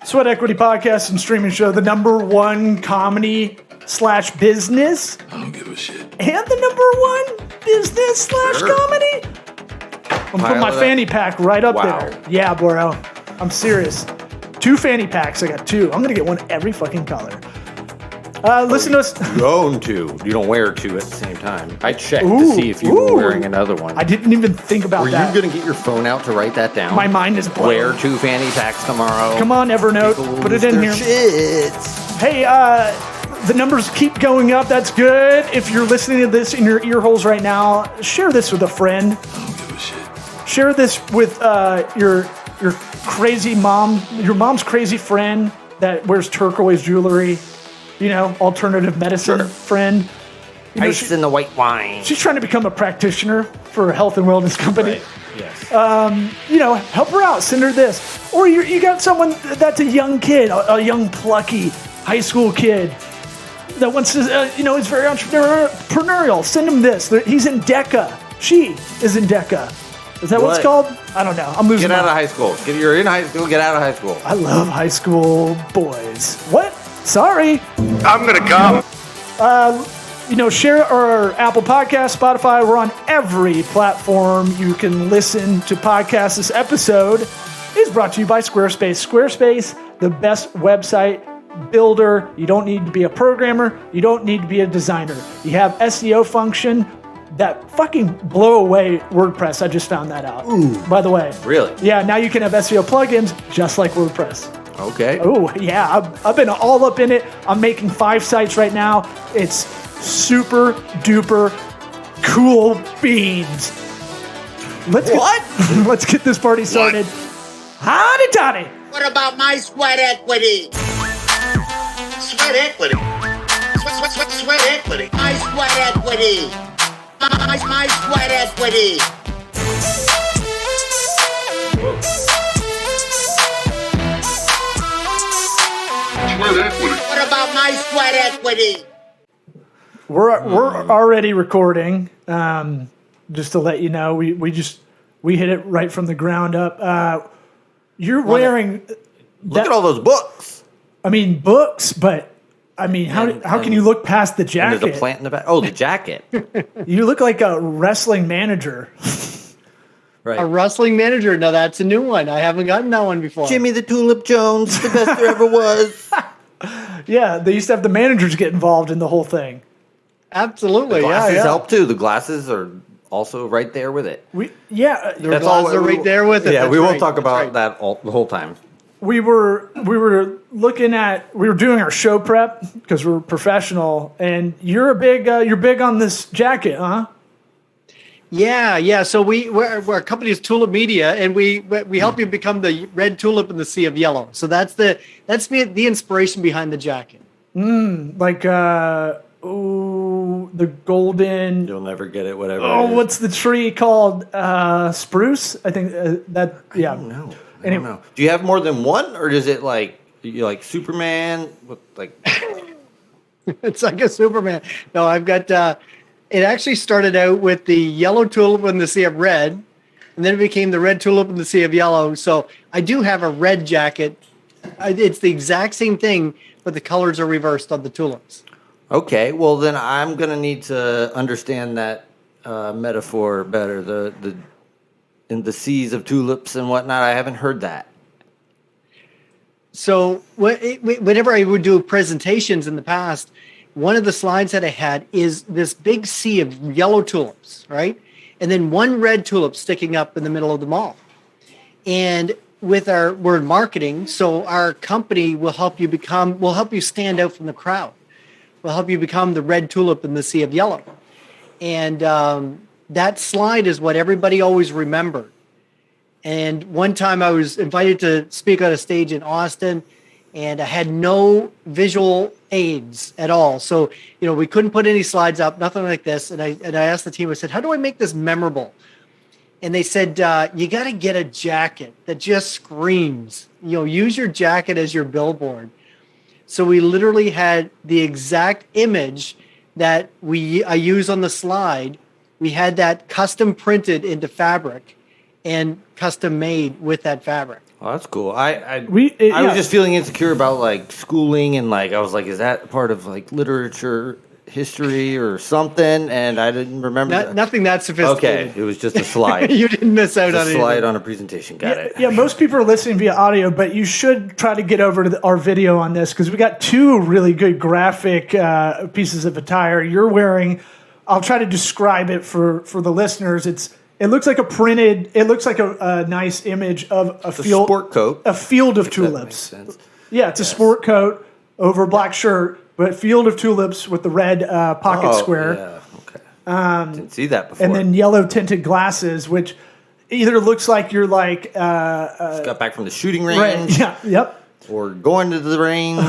Sweat Equity Podcast and streaming show, the number one comedy / business. I don't give a shit. And the number one business / comedy. I'm putting my fanny pack right up there. Yeah, bro. I'm serious. 2 fanny packs. I got 2. I'm going to get one every fucking color. Listen to us. You own 2. You don't wear 2 at the same time. I checked to see if you were wearing another one. I didn't even think about that. Were you going to get your phone out to write that down? My mind is blown. Wear 2 fanny packs tomorrow. Come on, Evernote. Put it in here. Shit. Hey, the numbers keep going up. That's good. If you're listening to this in your ear holes right now, share this with a friend. I don't give a shit. Share this with your crazy mom, your mom's crazy friend that wears turquoise jewelry. You know, alternative medicine friend. You know, Ice in the white wine. She's trying to become a practitioner for a health and wellness company. Right. Yes. You know, help her out. Send her this. Or you got someone that's a young kid, a young plucky high school kid that wants to, is very entrepreneurial. Send him this. He's in DECA. She is in DECA. Is that what it's called? I don't know. I'm losing. Get out of high school. You're in high school. Get out of high school. I love high school boys. What? Sorry. I'm gonna come. Share our Apple Podcast, Spotify. We're on every platform you can listen to podcasts. This episode is brought to you by Squarespace. Squarespace, the best website builder. You don't need to be a programmer. You don't need to be a designer. You have SEO function that fucking blow away WordPress. I just found that out. Ooh. By the way. Really? Yeah, now you can have SEO plugins just like WordPress. Okay. Oh, yeah. I've been all up in it. I'm making 5 sites right now. It's super duper cool beans. Let's get this party started. Howdy toddy. What about my sweat equity? Sweat equity. Sweat equity. My sweat equity. My sweat equity. What about my sweat equity? We're already recording. Just to let you know, we hit it right from the ground up. You're wearing. Look at all those books. I mean, books, but I mean, how can you look past the jacket? There's a plant in the back. Oh, the jacket. You look like a wrestling manager. Right. A wrestling manager. No, that's a new one. I haven't gotten that one before. Jimmy the Tulip Jones, the best there ever was. Yeah, they used to have the managers get involved in the whole thing. Absolutely. The glasses yeah. help too. The glasses are also right there with it. The glasses are right there with it. Yeah, That's we won't right. talk about That's right. that the whole time. We were doing our show prep because we're professional, and you're big on this jacket, huh? Yeah. So our company is Tulip Media, and we help you become the red tulip in the sea of yellow. So that's the inspiration behind the jacket. The golden. You'll never get it. Whatever. Oh, what's the tree called? Spruce. I think that. Yeah. I don't know. I don't know. Do you have more than one, or is it like Superman with like? It's like a Superman. No, I've got. It actually started out with the yellow tulip in the sea of red, and then it became the red tulip in the sea of yellow. So I do have a red jacket. It's the exact same thing, but the colors are reversed on the tulips. Okay, well then I'm gonna need to understand that metaphor better. The in the seas of tulips and whatnot. I haven't heard that. So whenever I would do presentations in the past, one of the slides that I had is this big sea of yellow tulips, right? And then one red tulip sticking up in the middle of them all. And we're in marketing, so our company will help you stand out from the crowd. We'll help you become the red tulip in the sea of yellow. And that slide is what everybody always remembered. And one time I was invited to speak on a stage in Austin, and I had no visual aids at all. So, we couldn't put any slides up, nothing like this. And I asked the team, I said, how do I make this memorable? And they said, you got to get a jacket that just screams. Use your jacket as your billboard. So we literally had the exact image that I use on the slide. We had that custom printed into fabric and custom made with that fabric. Oh, that's cool. I yeah. was just feeling insecure about like schooling and like I was like, is that part of like literature, history, or something? And I didn't remember. Nothing that sophisticated. Okay, it was just a slide. You didn't miss out on a anything. slide on a presentation. Got it. Yeah, most people are listening via audio, but you should try to get over to our video on this because we got two really good graphic pieces of attire. You're wearing. I'll try to describe it for the listeners. It looks like a nice image of a field sport coat. A field of If that tulips. makes sense. Yeah, it's a sport coat over a black shirt, but field of tulips with the red pocket square. Yeah, okay. Didn't see that before. And then yellow tinted glasses, which either looks like you're like just got back from the shooting range. right, yeah, yep. Or going to the range.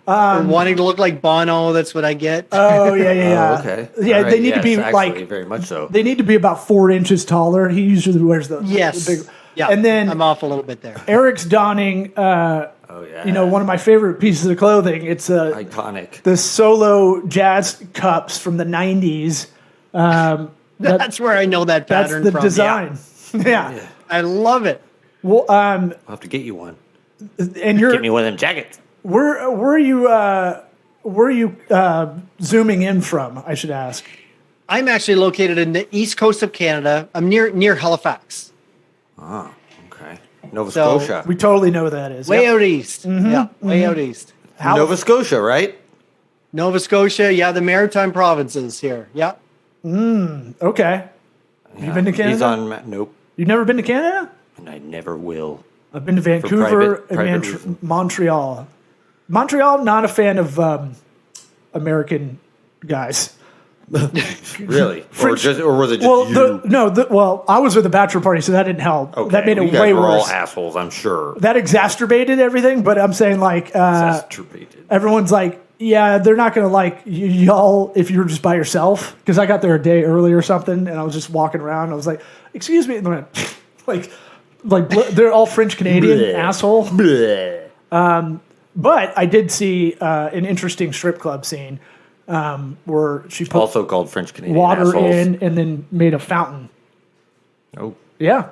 Or wanting to look like Bono, that's what I get. Oh yeah. Oh, okay. Yeah, All right, they need to be actually, like very much so. They need to be about 4 inches taller. He usually wears the Yes. the big. Yeah. And then I'm off a little bit there. Eric's donning. Oh yeah. One of my favorite pieces of clothing. It's iconic. the solo jazz cups from the 90s. That's where I know that That's pattern the from. design. Yeah. I love it. Well, I'll have to get you one. and you're Get me one of them jackets. where are you zooming in from? I should ask. I'm actually located in the east coast of Canada. I'm near Halifax. Oh, okay. Nova So- Scotia. We totally know who that is. Way Yep. out east. Yeah, way out east. Nova Scotia, right? Nova Scotia, yeah, the maritime provinces here. Yeah. Okay. You been to Canada? He's on. Nope. You've never been to Canada? And I never will. I've been to Vancouver private and reasons. Montreal. Montreal, not a fan of American guys. Really? French- or was it just you? I was with the bachelor party, so that didn't help. Okay, That made it you guys way were all worse. assholes, I'm sure. That exacerbated everything, but I'm saying like Exacerbated. everyone's like, yeah, they're not gonna like y'all if you're just by yourself. Because I got there a day early or something, and I was just walking around. And I was like, excuse me, and they went, they're all French Canadian Bleh. asshole. Bleh. But I did see an interesting strip club scene where she put Also called French Canadian water assholes. in and then made a fountain. Oh, Yeah.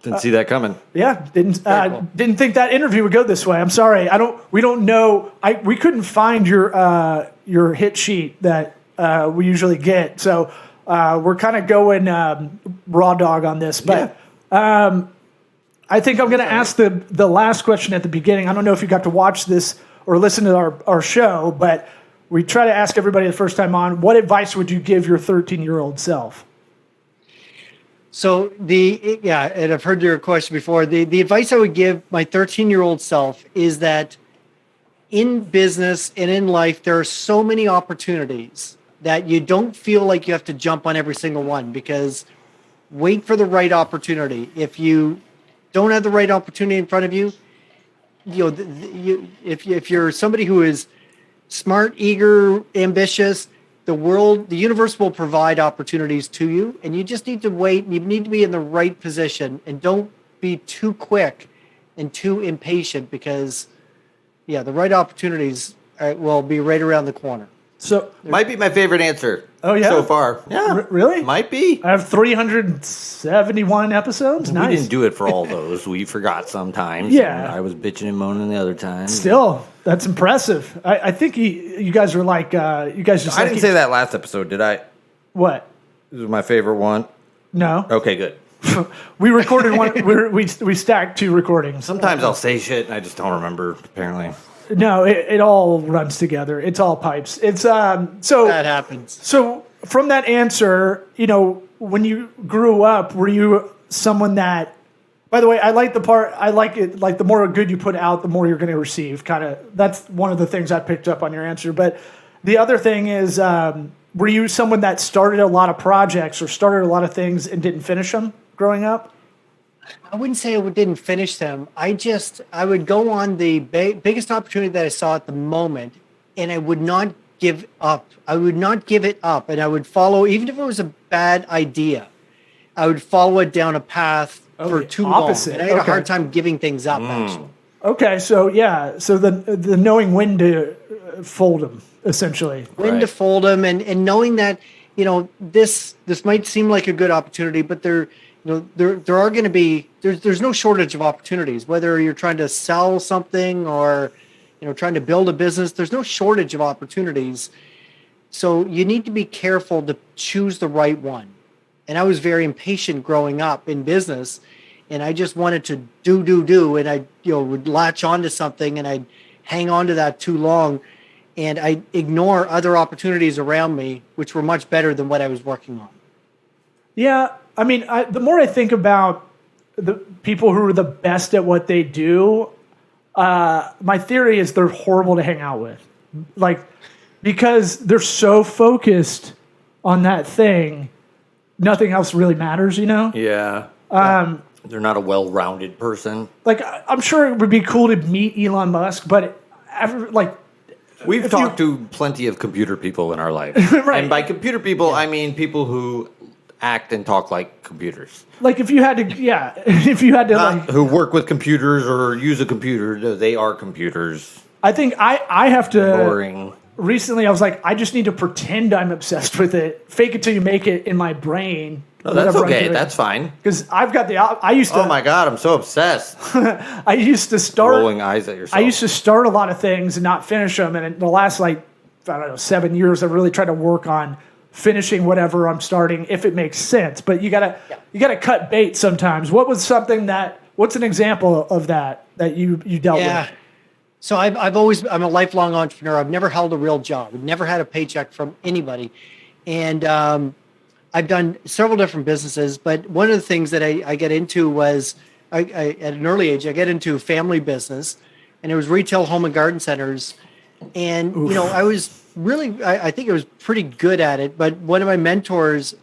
didn't see that coming. Yeah, cool. didn't think that interview would go this way. I'm sorry. We don't know. We couldn't find your hit sheet that we usually get. So we're kind of going raw dog on this. But I think I'm going to ask the last question at the beginning. I don't know if you got to watch this or listen to our show, but we try to ask everybody the first time on, what advice would you give your 13-year-old self? So and I've heard your question before. The advice I would give my 13-year-old self is that in business and in life, there are so many opportunities that you don't feel like you have to jump on every single one, because wait for the right opportunity. If you don't have the right opportunity in front of you, if you're somebody who is smart, eager, ambitious, the universe will provide opportunities to you, and you just need to wait. You need to be in the right position, and don't be too quick and too impatient, because the right opportunities will be right around the corner. So Might be my favorite answer. Oh, yeah? So far. Yeah. really? Might be. I have 371 episodes. Nice. We didn't do it for all those. We forgot sometimes. Yeah. And I was bitching and moaning the other time. Still, that's impressive. I think you guys are like you guys just. I like didn't say that last episode, did I? What? This was my favorite one. No. Okay, good. We recorded one. we stacked 2 recordings. Sometimes I'll say shit and I just don't remember, apparently. No, it all runs together. It's all pipes. It's so That happens. So from that answer, when you grew up, were you someone that? By the way, I like the part. I like it. Like the more good you put out, the more you're going to receive. Kind of. That's one of the things I picked up on your answer. But the other thing is, were you someone that started a lot of projects or started a lot of things and didn't finish them growing up? I wouldn't say I didn't finish them. I would go on the biggest opportunity that I saw at the moment, and I would not give up. I would not give it up, and I would follow, even if it was a bad idea, I would follow it down a path for too opposite. long. And I had a Okay. hard time giving things up, actually. Okay, so so the knowing when to fold them, essentially. When to Right. fold them, and knowing that, this might seem like a good opportunity, but there are going to be, there's no shortage of opportunities, whether you're trying to sell something or, trying to build a business, there's no shortage of opportunities. So you need to be careful to choose the right one. And I was very impatient growing up in business, and I just wanted to do, and I would latch onto something and I'd hang on to that too long, and I'd ignore other opportunities around me, which were much better than what I was working on. Yeah, I mean, the more I think about the people who are the best at what they do, my theory is they're horrible to hang out with. Like, because they're so focused on that thing, nothing else really matters, Yeah. They're not a well-rounded person. Like, I'm sure it would be cool to meet Elon Musk, but we've talked to plenty of computer people in our life. Right. And by computer people, I mean people who act and talk like computers. Like, if you had to, Who work with computers or use a computer, they are computers. I think I have to. Boring. Recently, I was like, I just need to pretend I'm obsessed with it, fake it till you make it in my brain. No, that's okay. That's fine. Because I've got I used to. Oh my God, I'm so obsessed. I used to start rolling eyes at yourself. I used to start a lot of things and not finish them, and in the last 7 years, I've really tried to work on finishing whatever I'm starting if it makes sense. But you gotta cut bait sometimes. What's an example of that you dealt with? So I'm a lifelong entrepreneur. I've never held a real job. I've never had a paycheck from anybody. And I've done several different businesses, but one of the things that I get into was, I at an early age, I get into family business, and it was retail home and garden centers. And, I was really, I think I was pretty good at it, but one of my mentors,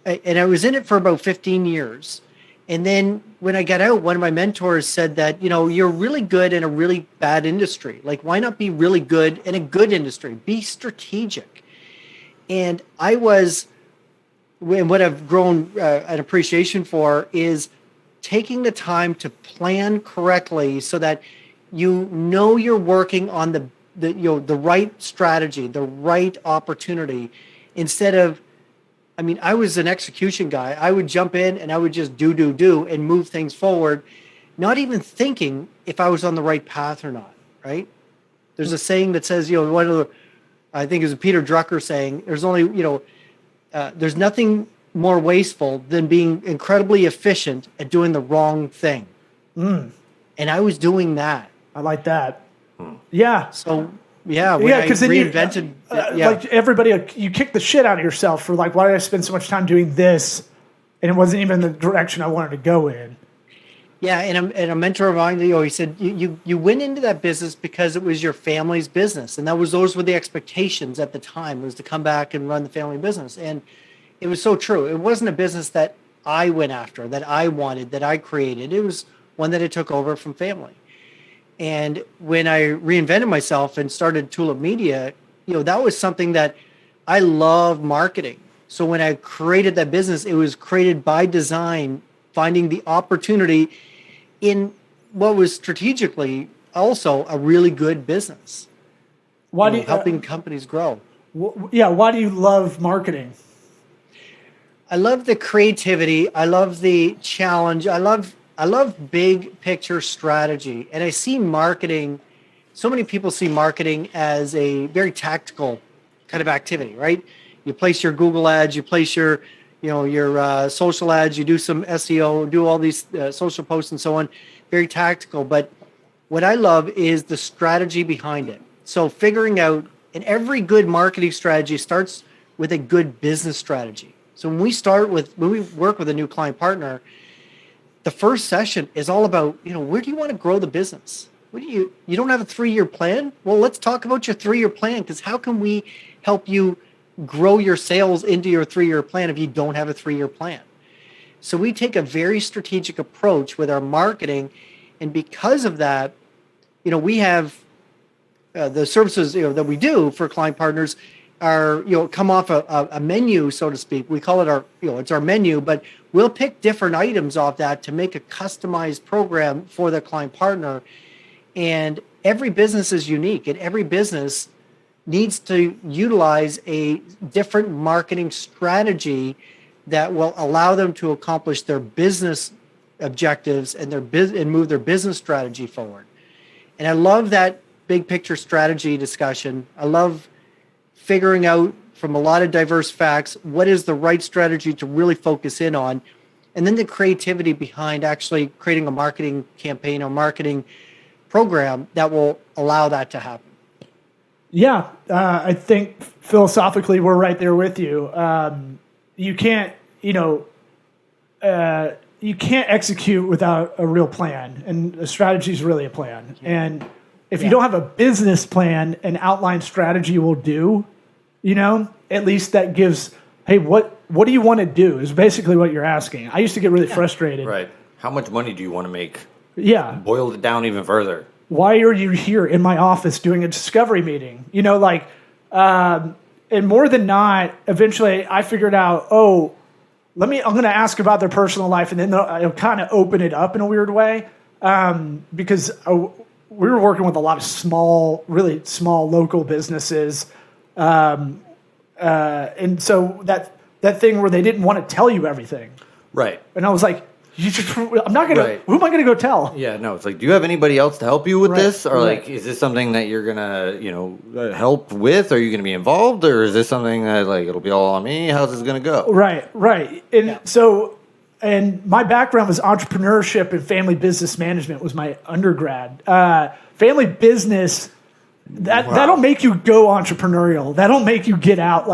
and I was in it for about 15 years. And then when I got out, one of my mentors said that, you're really good in a really bad industry. Like, why not be really good in a good industry? Be strategic. And what I've grown an appreciation for is taking the time to plan correctly so that you're working on the right strategy, the right opportunity, instead of, I was an execution guy. I would jump in and I would just do and move things forward, not even thinking if I was on the right path or not, right? There's a saying that says, I think it was Peter Drucker saying, there's nothing more wasteful than being incredibly efficient at doing the wrong thing. And I was doing that. I like that. Yeah. So, because I reinvented. Like everybody, you kick the shit out of yourself for why did I spend so much time doing this? And it wasn't even the direction I wanted to go in. Yeah, and a mentor of mine, he said, you went into that business because it was your family's business. And those were the expectations at the time, was to come back and run the family business. And it was so true. It wasn't a business that I went after, that I wanted, that I created. It was one that I took over from family. And when I reinvented myself and started Tulip Media, that was something that I love marketing. So when I created that business, it was created by design, finding the opportunity in what was strategically also a really good business. Helping companies grow. Why do you love marketing? I love the creativity. I love the challenge. I love big picture strategy. And I see marketing, so many people see marketing as a very tactical kind of activity, right? You place your Google ads, you place your social ads, you do some SEO, do all these social posts and so on, very tactical. But what I love is the strategy behind it. So figuring out, and every good marketing strategy starts with a good business strategy. So when we work with a new client partner, the first session is all about, where do you want to grow the business? You don't have a 3-year plan? Well, let's talk about your 3-year plan, because how can we help you grow your sales into your 3-year plan if you don't have a 3-year plan? So we take a very strategic approach with our marketing. And because of that, we have the services that we do for client partners are, come off a menu, so to speak. We call it it's our menu, but we'll pick different items off that to make a customized program for the client partner. And every business is unique, and every business needs to utilize a different marketing strategy that will allow them to accomplish their business objectives and and move their business strategy forward. And I love that big picture strategy discussion. I love figuring out from a lot of diverse facts what is the right strategy to really focus in on, and then the creativity behind actually creating a marketing campaign or marketing program that will allow that to happen. Yeah, I think philosophically we're right there with you. You can't, you can't execute without a real plan, and a strategy is really a plan. And if you don't have a business plan, an outline strategy will do. At least that gives, hey, what do you want to do is basically what you're asking. I used to get really frustrated. Right. How much money do you want to make? Yeah. Boiled it down even further. Why are you here in my office doing a discovery meeting? And more than not, eventually I figured out, I'm going to ask about their personal life, and then I'll kind of open it up in a weird way, because we were working with a lot of really small local businesses. And so that thing where they didn't want to tell you everything. Right. And I was like, I'm not going to, who am I going to go tell? Yeah, no, it's like, do you have anybody else to help you with this? Or Right. is this something that you're going to, help with? Are you going to be involved? Or is this something that it'll be all on me? How's this going to go? Right. And and my background was entrepreneurship and family business management was my undergrad. Family business, that'll make you go entrepreneurial. That'll make you get out.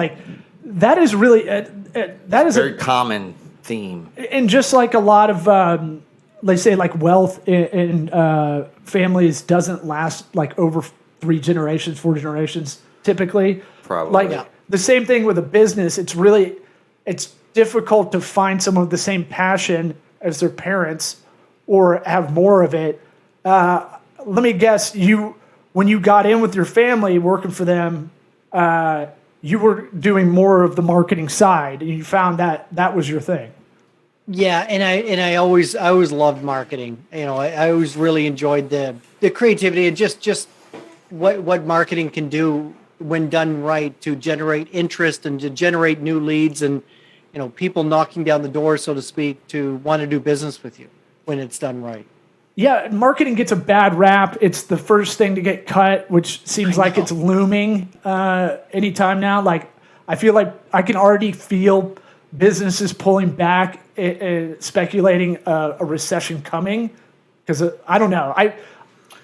That is really, that is Very common theme. And just like a lot of, they say wealth in families doesn't last over 4 generations, typically. Probably. The same thing with a business. It's difficult to find someone with the same passion as their parents or have more of it. Let me guess, when you got in with your family working for them, you were doing more of the marketing side, and you found that was your thing. Yeah, and I always loved marketing. I always really enjoyed the creativity and just what marketing can do when done right to generate interest and to generate new leads and people knocking down the door, so to speak, to want to do business with you when it's done right. Yeah, marketing gets a bad rap. It's the first thing to get cut, which seems like it's looming anytime now. I feel like I can already feel businesses pulling back, speculating a recession coming. Because I don't know.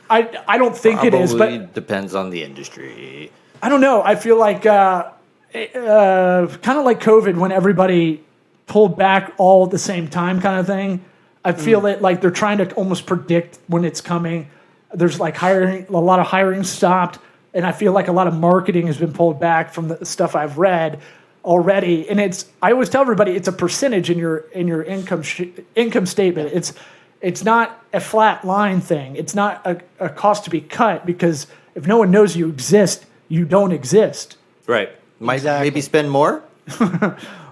I don't think it is, but it depends on the industry. I don't know. I feel like kind of like COVID when everybody pulled back all at the same time, kind of thing. I feel that they're trying to almost predict when it's coming. There's a lot of hiring stopped, and I feel like a lot of marketing has been pulled back from the stuff I've read already. And I always tell everybody it's a percentage in your income statement. It's not a flat line thing. It's not a cost to be cut, because if no one knows you exist, you don't exist. Right. Might Exactly. maybe spend more.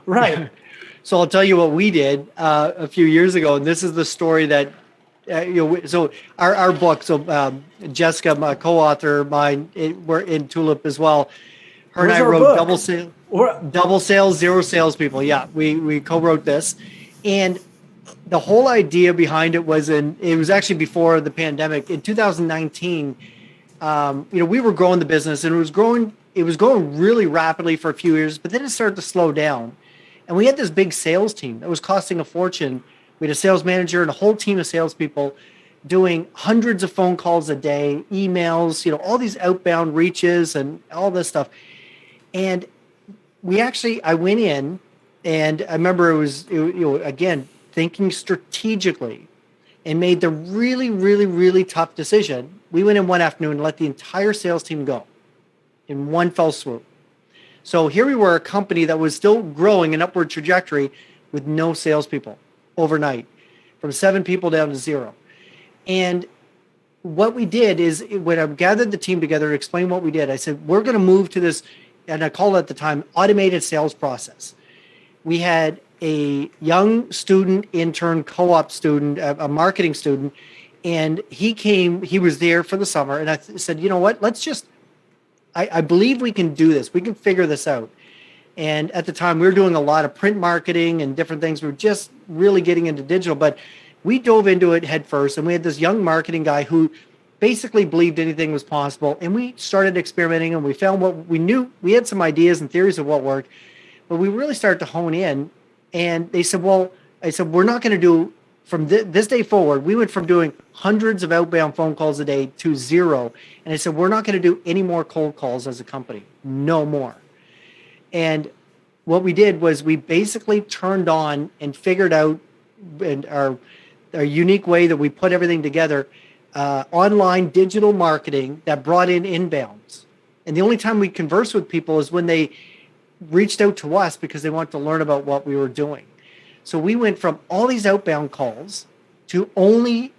Right. So I'll tell you what we did a few years ago, and this is the story that so our book. So Jessica, my co-author, we're in Tulip as well. Her Where's and I our wrote book? Double Sales, Zero Salespeople. Yeah, we co-wrote this, and the whole idea behind it was it was actually before the pandemic in 2019. We were growing the business, and it was growing really rapidly for a few years, but then it started to slow down. And we had this big sales team that was costing a fortune. We had a sales manager and a whole team of salespeople doing hundreds of phone calls a day, emails, all these outbound reaches and all this stuff. And I went in, and I remember it was again, thinking strategically, and made the really, really, really tough decision. We went in one afternoon and let the entire sales team go in one fell swoop. So here we were, a company that was still growing an upward trajectory with no salespeople overnight, from 7 people down to 0. And what we did is, when I gathered the team together to explain what we did, I said, we're going to move to this, and I called it at the time, automated sales process. We had a young student, intern, co-op student, a marketing student, and he was there for the summer, and I said, you know what, let's just, I believe we can do this. We can figure this out. And at the time, we were doing a lot of print marketing and different things. We were just really getting into digital, but we dove into it head first. And we had this young marketing guy who basically believed anything was possible. And we started experimenting, and we found what we knew. We had some ideas and theories of what worked, but we really started to hone in. And they said, well, I said, we're not going to do from this day forward. We went from doing hundreds of outbound phone calls a day to 0. And I said, we're not going to do any more cold calls as a company. No more. And what we did was we basically turned on and figured out in our unique way that we put everything together, online digital marketing that brought in inbounds. And the only time we converse with people is when they reached out to us because they wanted to learn about what we were doing. So we went from all these outbound calls to only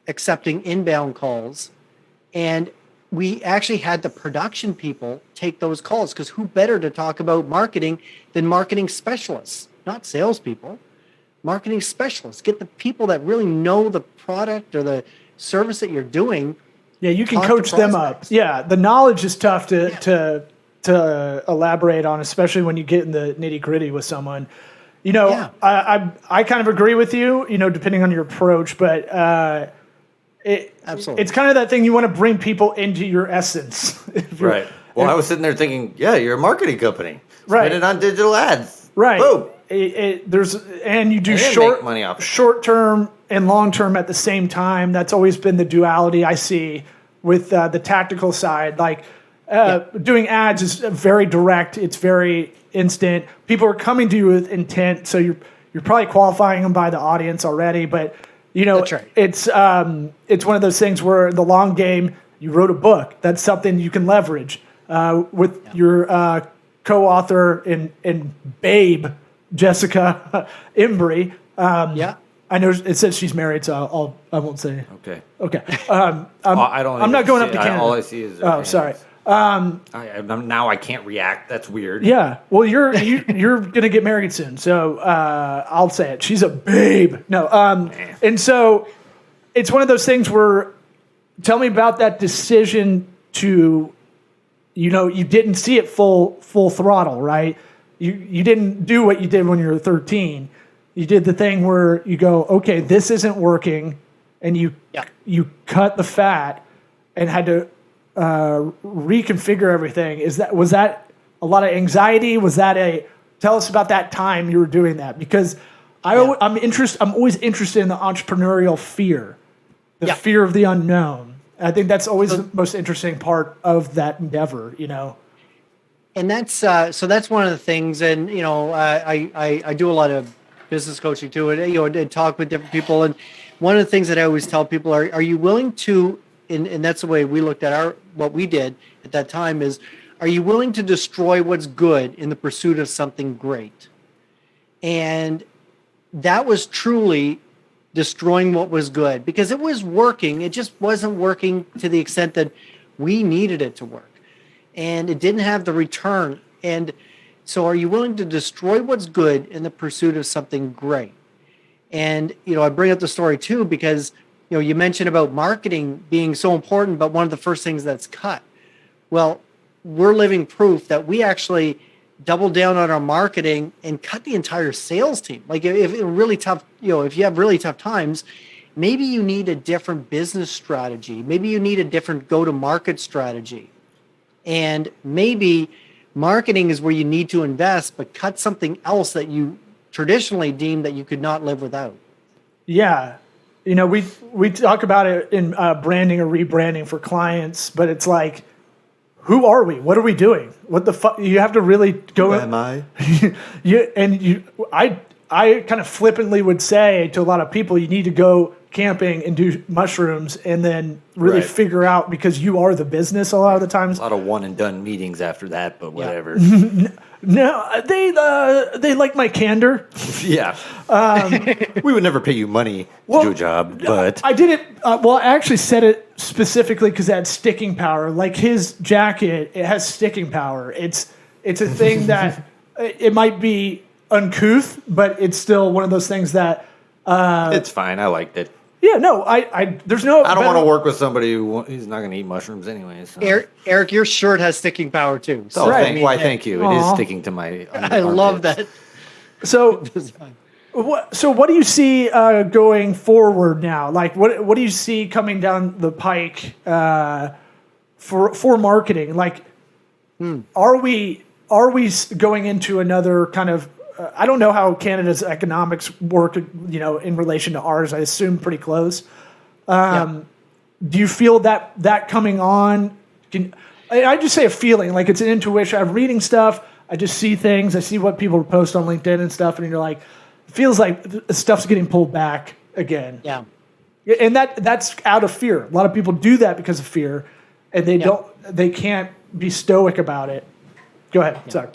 accepting inbound calls. And we actually had the production people take those calls, because who better to talk about marketing than marketing specialists, not salespeople, marketing specialists. Get the people that really know the product or the service that you're doing. Yeah, you can coach them up. Yeah, the knowledge is tough to elaborate on, especially when you get in the nitty gritty with someone. You know, Yeah. I kind of agree with you, you know, depending on your approach, but Absolutely. it's kind of that thing, you want to bring people into your essence. Right. Well, I was sitting there thinking, yeah, you're a marketing company. Right. Spend it on digital ads. Right. Boom. And you do And short make money off it. short term and long term at the same time. That's always been the duality I see with the tactical side. Like doing ads is very direct. It's very instant. People are coming to you with intent, so you're probably qualifying them by the audience already. But you know, That's right. it's one of those things where the long game. You wrote a book. That's something you can leverage with your co-author in Babe, Jessica Embry. Yeah. I know it says she's married, so I won't say. Okay. Okay. I don't. I'm not even going see up to it. Canada. All I see is. Oh, sorry. Now I can't react. That's weird. Yeah. Well, you're gonna get married soon, so I'll say it. She's a babe. No. And so it's one of those things where, tell me about that decision to, you know, you didn't see it full throttle, right? You didn't do what you did when you were 13. You did the thing where you go, okay, this isn't working, and you cut the fat and had to reconfigure everything. Was that a lot of anxiety? Tell us about that time you were doing that, because I'm always interested in the entrepreneurial fear, the fear of the unknown. I think that's always the most interesting part of that endeavor, you know. And that's one of the things. And you know, I do a lot of business coaching too, and you know, and talk with different people. And one of the things that I always tell people are you willing to, and that's the way we looked at what we did at that time is, are you willing to destroy what's good in the pursuit of something great? And that was truly destroying what was good, because it was working. It just wasn't working to the extent that we needed it to work. And it didn't have the return. And so are you willing to destroy what's good in the pursuit of something great? And, you know, I bring up the story too, because, you know, you mentioned about marketing being so important, but one of the first things that's cut. Well, we're living proof that we actually doubled down on our marketing and cut the entire sales team. Like if really tough, you know, if you have really tough times, maybe you need a different business strategy. Maybe you need a different go-to-market strategy. And maybe marketing is where you need to invest, but cut something else that you traditionally deemed that you could not live without. Yeah. You know, we talk about it in branding or rebranding for clients, but it's like, who are we? What are we doing? What the fuck? You have to really go. Who am I? I kind of flippantly would say to a lot of people, you need to go camping and do mushrooms and then really Right. figure out, because you are the business a lot of the times. A lot of one and done meetings after that, but whatever. No, they like my candor. Yeah. We would never pay you money to do a job, but I did it. I actually said it specifically because it had sticking power. Like his jacket, it has sticking power. It's a thing that it might be uncouth, but it's still one of those things that it's fine. I liked it. Yeah, no, I there's no. I don't better- want to work with somebody who's not going to eat mushrooms anyway. So. Eric, your shirt has sticking power too. Oh, Right. thank you. It is Aw. sticking to my. I love that. So, what do you see going forward now? Like, what do you see coming down the pike for marketing? Like, are we going into another kind of? I don't know how Canada's economics work, in relation to ours. I assume pretty close. Do you feel that coming on? I just say a feeling, like it's an intuition. I'm reading stuff. I just see things. I see what people post on LinkedIn and stuff, and you're like, it feels like stuff's getting pulled back again. Yeah. And that's out of fear. A lot of people do that because of fear, and they can't be stoic about it. Go ahead. Yeah. Sorry.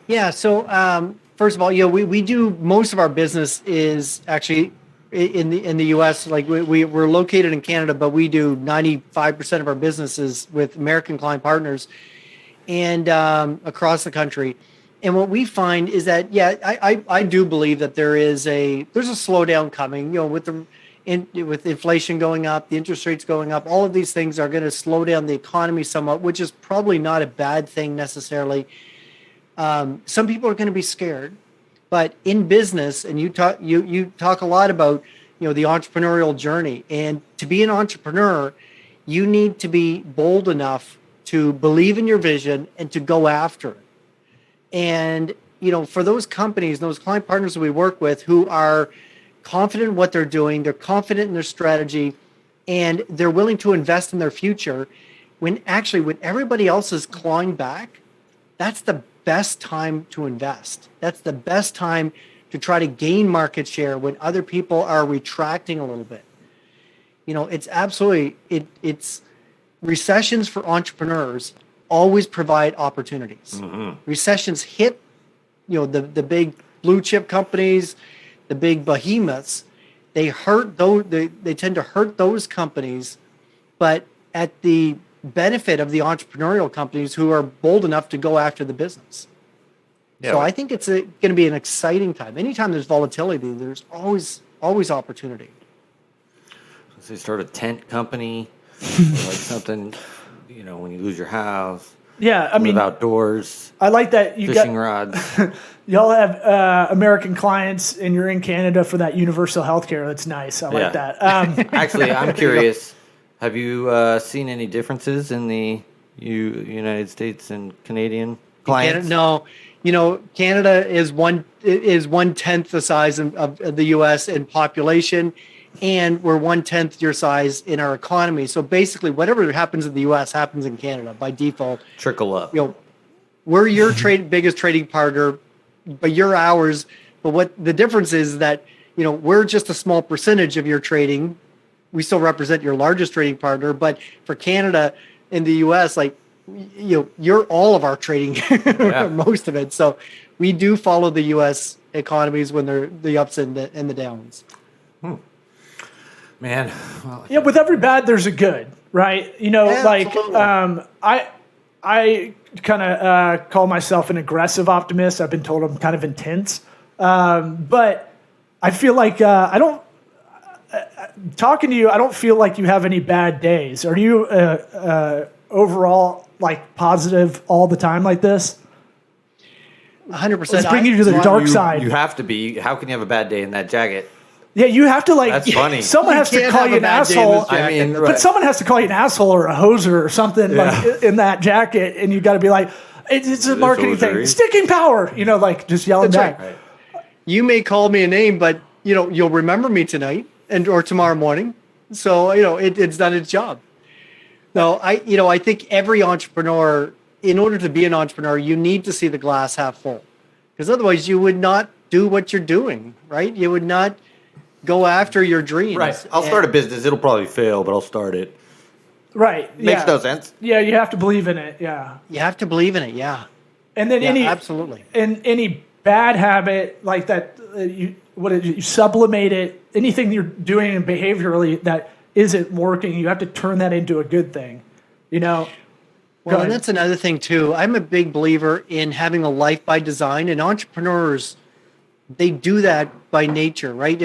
Yeah. So first of all, we do most of our business is actually in the U.S. Like we're located in Canada, but we do 95% of our businesses with American client partners and across the country. And what we find is that I do believe that there's a slowdown coming. With inflation going up, the interest rates going up, all of these things are going to slow down the economy somewhat, which is probably not a bad thing necessarily. Some people are going to be scared, but in business, and you talk a lot about the entrepreneurial journey, and to be an entrepreneur, you need to be bold enough to believe in your vision and to go after it. And for those companies, those client partners that we work with who are confident in what they're doing, they're confident in their strategy, and they're willing to invest in their future, when everybody else is clawing back, that's the best time to invest. That's the best time to try to gain market share when other people are retracting a little bit. It's absolutely, it's recessions for entrepreneurs always provide opportunities. Mm-hmm. Recessions hit, the big blue chip companies, the big behemoths. They hurt those. They tend to hurt those companies, but at the benefit of the entrepreneurial companies who are bold enough to go after the business. Yeah, so I think it's going to be an exciting time. Anytime there's volatility, there's always opportunity. So you start a tent company, like something, when you lose your house. Yeah, I mean, live outdoors. I like that you fishing rods. Y'all have American clients, and you're in Canada for that universal healthcare. That's nice. I like that. Actually, I'm curious. Have you seen any differences in the United States and Canadian clients? No. Canada is 1/10 the size of the U.S. in population, and we're 1/10 your size in our economy. So basically, whatever happens in the U.S. happens in Canada by default. Trickle up. We're your biggest trading partner, but you're ours. But what the difference is that we're just a small percentage of your trading. We still represent your largest trading partner, but for Canada and the U.S., you're all of our trading, most of it. So we do follow the U.S. economies when they're the ups and the downs. Man, with every bad, there's a good, right? I kind of call myself an aggressive optimist. I've been told I'm kind of intense, but I feel like I don't. Talking to you, I don't feel like you have any bad days. Are you overall positive all the time like this? 100%. Let's bring you to the dark side. You have to be. How can you have a bad day in that jacket? Yeah, you have to That's funny. Someone has to call you an asshole. But someone has to call you an asshole or a hoser or something in that jacket, and you got to be like, it's a marketing thing. Sticking power, just yelling back. Right. You may call me a name, but you'll remember me tonight or tomorrow morning. So it's done its job. No, I think every entrepreneur, in order to be an entrepreneur, you need to see the glass half full, because otherwise you would not do what you're doing, right? You would not go after your dreams. Right. I'll start a business. It'll probably fail, but I'll start it. Right. Makes no sense. Yeah, you have to believe in it. Yeah. You have to believe in it. Yeah. And then absolutely. And any bad habit like that, you sublimate it. Anything you're doing behaviorally that isn't working, you have to turn that into a good thing. Well, and that's another thing too. I'm a big believer in having a life by design, and entrepreneurs, they do that by nature, right?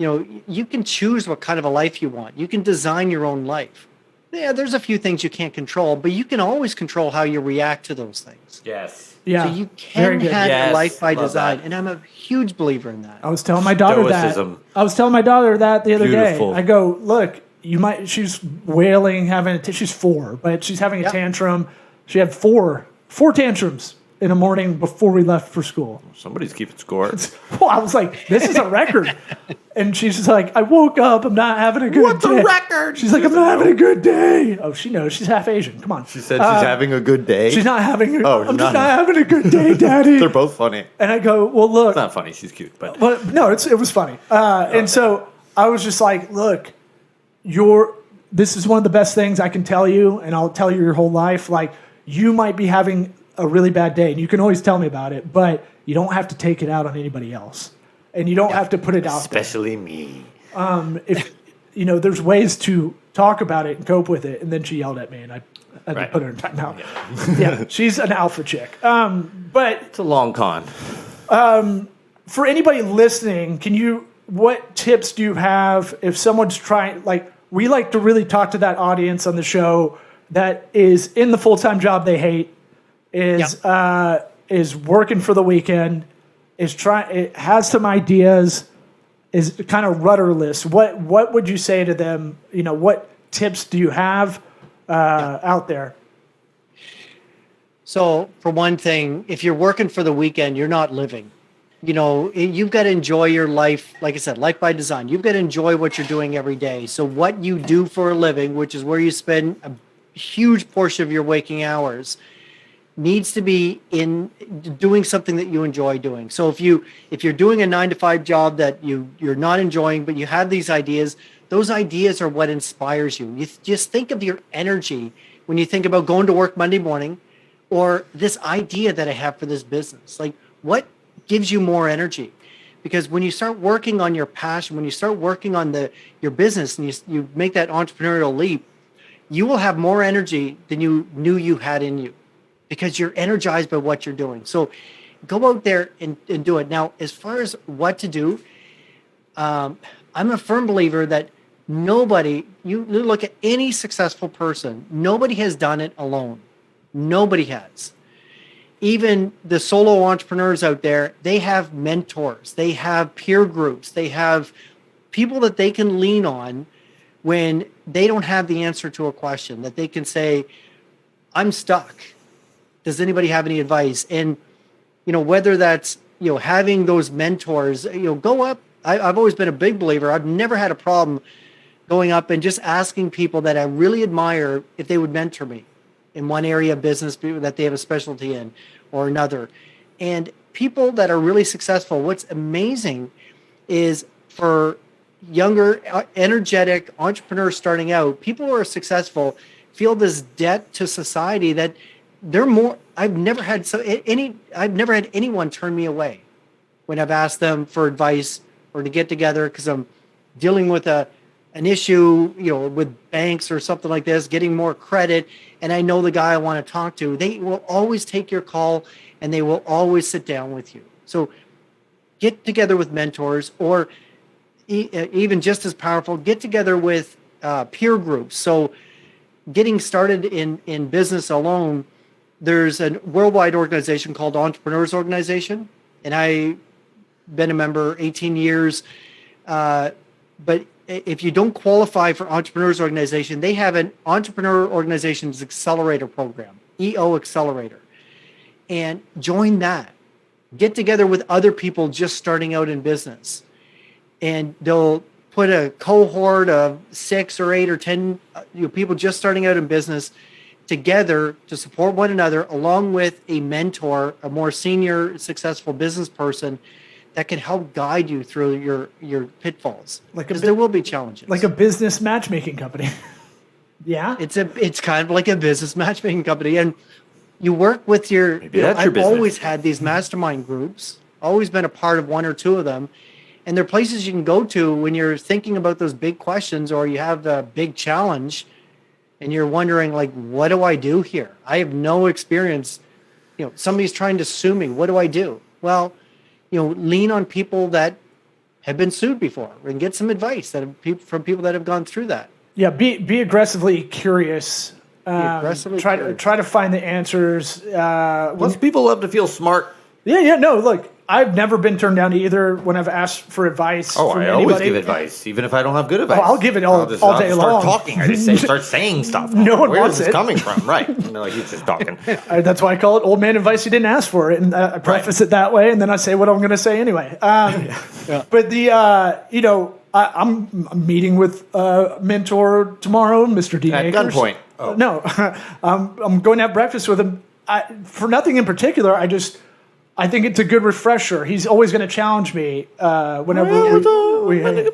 you can choose what kind of a life you want. You can design your own life. Yeah, there's a few things you can't control, but you can always control how you react to those things. Yes. Yeah. So you Very can good. have Yes, your life by love design, that. and I'm a huge believer in that. I was telling my daughter Stoicism. that. I was telling my daughter that the other Beautiful. day. I go, look, she's wailing, she's 4, but she's having a Yep. tantrum. She had four tantrums in the morning before we left for school. Somebody's keeping score. Well, I was like, this is a record. And she's just like, I woke up, I'm not having a good What's day. a record? She's like, I'm not having a good day. Oh, she knows. She's half Asian. Come on. She said she's having a good day. She's not having a Oh, I'm not- just not having a good day, Daddy. They're both funny. And I go, well, look. It's not funny. She's cute, but But no, it was funny. And so I was just like, look, this is one of the best things I can tell you, and I'll tell you your whole life. Like, you might be having a really bad day, and you can always tell me about it, but you don't have to take it out on anybody else. And you don't have to put it out there. especially me. If there's ways to talk about it and cope with it. And then she yelled at me, and I had to Right. put her in timeout. Yeah, she's an alpha chick. But It's a long con. for anybody listening, what tips do you have if someone's trying, like, we like to really talk to that audience on the show that is in the full-time job they hate, is working for the weekend, it has some ideas, is kind of rudderless. What would you say to them? What tips do you have out there? So, for one thing, if you're working for the weekend, you're not living. You've got to enjoy your life. Like I said, life by design. You've got to enjoy what you're doing every day. So what you do for a living, which is where you spend a huge portion of your waking hours, needs to be in doing something that you enjoy doing. So if you're doing a 9-to-5 job that you're not enjoying, but you have these ideas, those ideas are what inspires you. You just think of your energy when you think about going to work Monday morning, or this idea that I have for this business. Like, what gives you more energy? Because when you start working on your passion, when you start working on your business, and you make that entrepreneurial leap, you will have more energy than you knew you had in you, because you're energized by what you're doing. So go out there and do it. Now, as far as what to do, I'm a firm believer that you look at any successful person, nobody has done it alone. Nobody has. Even the solo entrepreneurs out there, they have mentors, they have peer groups, they have people that they can lean on when they don't have the answer to a question, that they can say, I'm stuck. Does anybody have any advice? And, whether that's, having those mentors, go up. I've always been a big believer. I've never had a problem going up and just asking people that I really admire if they would mentor me in one area of business that they have a specialty in or another. And people that are really successful, what's amazing is for younger, energetic entrepreneurs starting out, people who are successful feel this debt to society that they're more. I've never had anyone turn me away when I've asked them for advice or to get together because I'm dealing with an issue, with banks or something like this, getting more credit, and I know the guy I want to talk to. They will always take your call, and they will always sit down with you. So get together with mentors, or even just as powerful, get together with peer groups. So getting started in business alone, there's a worldwide organization called Entrepreneurs Organization, and I've been a member 18 years. But if you don't qualify for Entrepreneurs Organization, they have an Entrepreneur Organization's Accelerator program, EO Accelerator. And join that. Get together with other people just starting out in business. And they'll put a cohort of 6 or 8 or 10 people just starting out in business together to support one another, along with a mentor, a more senior, successful business person that can help guide you through your pitfalls. Because there will be challenges. Like a business matchmaking company. Yeah? It's kind of like a business matchmaking company. And you work with I've always had these mastermind groups, always been a part of one or two of them. And there are places you can go to when you're thinking about those big questions, or you have a big challenge and you're wondering, like, what do I do here? I have no experience. Somebody's trying to sue me. What do I do? Well, lean on people that have been sued before and get some advice from people that have gone through that. Yeah, be aggressively curious. Aggressively try curious. to find the answers. Most people love to feel smart. Yeah. No, look, I've never been turned down to either when I've asked for advice. Oh, from I anybody. always give advice, even if I don't have good advice. I'll give it all day I'll just long. Start talking. I just start saying stuff. No one Where wants is this it. coming from? Right? No, he's just talking. That's why I call it old man advice you didn't ask for it, and I preface it that way, and then I say what I'm going to say anyway. But I'm meeting with mentor tomorrow, Mr. D. At Akers. gunpoint. Oh. No, I'm going to have breakfast with him. For nothing in particular, I think it's a good refresher. He's always going to challenge me whenever we might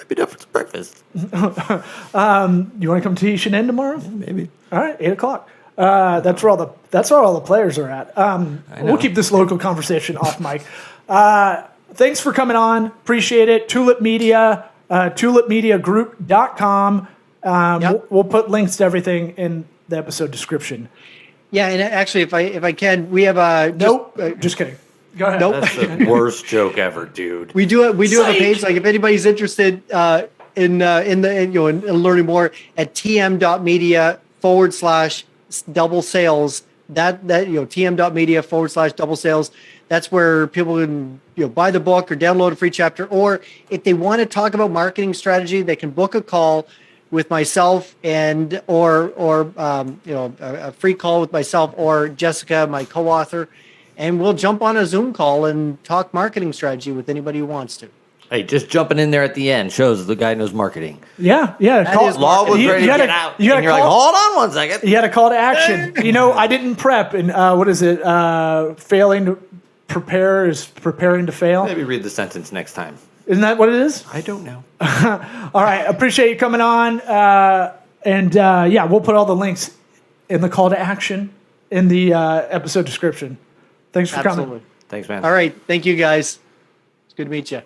be done for some breakfast. You want to come to Shannon tomorrow? Maybe. All right, 8:00. That's where all the players are at. We'll keep this local conversation off mic. Thanks for coming on. Appreciate it. Tulip Media, tulipmediagroup.com. We'll put links to everything in the episode description. Yeah, and actually, if I can, we have Just kidding. Go ahead. Nope. That's the worst joke ever, dude. We do have a page. Like if anybody's interested in learning more at tm.media/double sales. tm.media/double sales. That's where people can buy the book or download a free chapter, or if they want to talk about marketing strategy, they can book a call with myself or a free call with myself or Jessica, my co-author, and we'll jump on a Zoom call and talk marketing strategy with anybody who wants to. Hey, just jumping in there at the end shows the guy knows marketing. Yeah. Law was ready to get out. And you're like, hold on one second. You had a call to action. I didn't prep. And what is it? Failing to prepare is preparing to fail. Maybe read the sentence next time. Isn't that what it is? I don't know. All right. Appreciate you coming on. We'll put all the links in the call to action in the episode description. Thanks for coming. Thanks, man. All right. Thank you, guys. It's good to meet you.